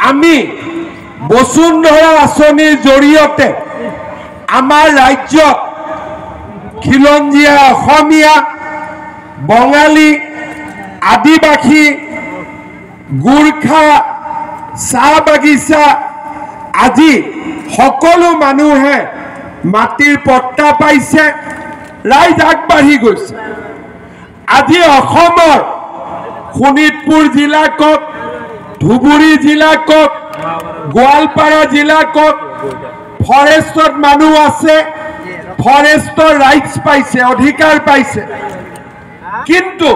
আমি বসুন্ধৰা আঁচনিৰ জৰিয়তে আমাৰ ৰাজ্যত খিলঞ্জীয়া অসমীয়া বঙালী আদিবাসী গোৰ্খা চাহ বাগিচা আজি সকলো মানুহে মাটিৰ পট্টা পাইছে ৰাইজ আগবাঢ়ি গৈছে আজি অসমৰ শোণিতপুৰ জিলা কওক ধুবুৰী জিলা কওক গোৱালপাৰা জিলা কওক ফৰেষ্টত মানুহ আছে ফৰেষ্টৰ ৰাইটছ পাইছে অধিকাৰ পাইছে কিন্তু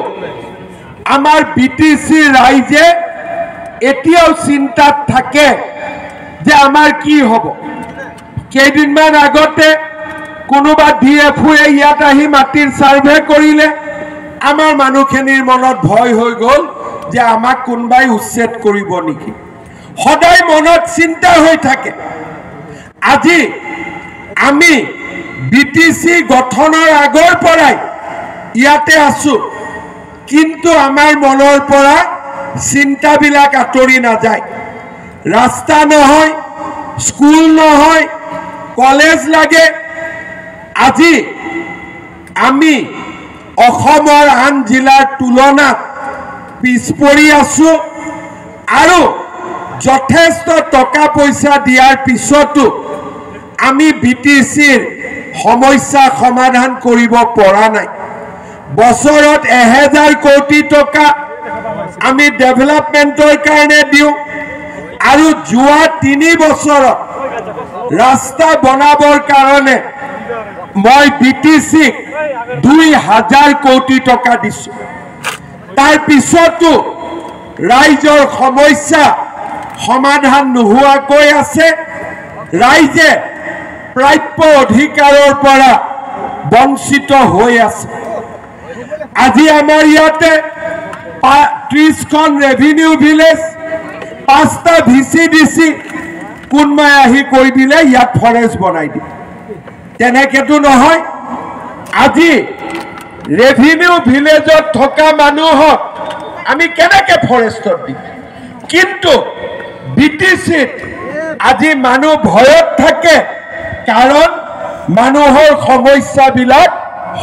আমাৰ বিটিসি ৰাইজে এতিয়াও চিন্তাত থাকে যে আমাৰ কি হ'ব কেইদিনমান আগতে কোনোবা ডিএফওয়ে ইয়াত আহি মাটিৰ সাৰ্ভে কৰিলে আমাৰ মানুহখিনিৰ মনত ভয় হৈ গ'ল যে আমাক কোনবাই উচ্ছেদ কৰিব নেকি সদায় মনত চিন্তা হৈ থাকে আজি আমি বিটিসি গঠনৰ আগৰ পৰাই ইয়াতে আছো কিন্তু আমাৰ মনৰ পৰা চিন্তাবিলাক আঁতৰি নাযায় ৰাস্তা নহয় স্কুল নহয় কলেজ লাগে আজি আমি অসমৰ আন জিলাৰ তুলনাত পিছ পৰি আছো আৰু যথেষ্ট টকা পইচা দিয়াৰ পিছতো আমি বিটিসিৰ সমস্যা সমাধান কৰিব পৰা নাই বছৰত 1000 কোটি টকা আমি ডেভেলপমেন্টৰ কাৰণে দিও আৰু যোৱা 3 বছৰত ৰাস্তা বনাবৰ কাৰণে মই বিটিসি 2000 কোটি টকা দিছো তাৰ পিছতো ৰাইজৰ সমস্যা সমাধান নোহোৱাকৈ আছে ৰাইজে প্ৰাপ্য অধিকাৰৰ পৰা বঞ্চিত হৈ আছে আজি আমাৰ ইয়াতে 30খন ৰেভিনিউ ভিলেজ 5টা ভিচিডিসি কোনমাই আহি কৈ দিলে ইয়াত ফৰেষ্ট বনাই দি তেনেকেতো নহয় আজি ৰেভিনিউ ভিলেজত থকা মানুহক আমি কেনেকে ফৰেষ্টত দিম কিন্তু বিটিসিত আজি মানুহ ভয়ত থাকে কাৰণ মানুহৰ সমস্যাবিলাক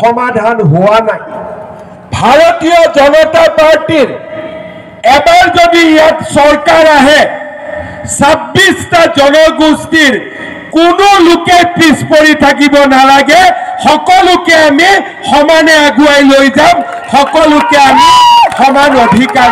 সমাধান হোৱা নাই ভাৰতীয় জনতা পাৰ্টিৰ এবাৰ যদি ইয়াত চৰকাৰ আহে 26টা জনগোষ্ঠীৰ কোনো লোকে পিছ পৰি থাকিব নালাগে সকলোকে আমি সমানে আগুৱাই লৈ যাম সকলোকে আমি সমান অধিকাৰ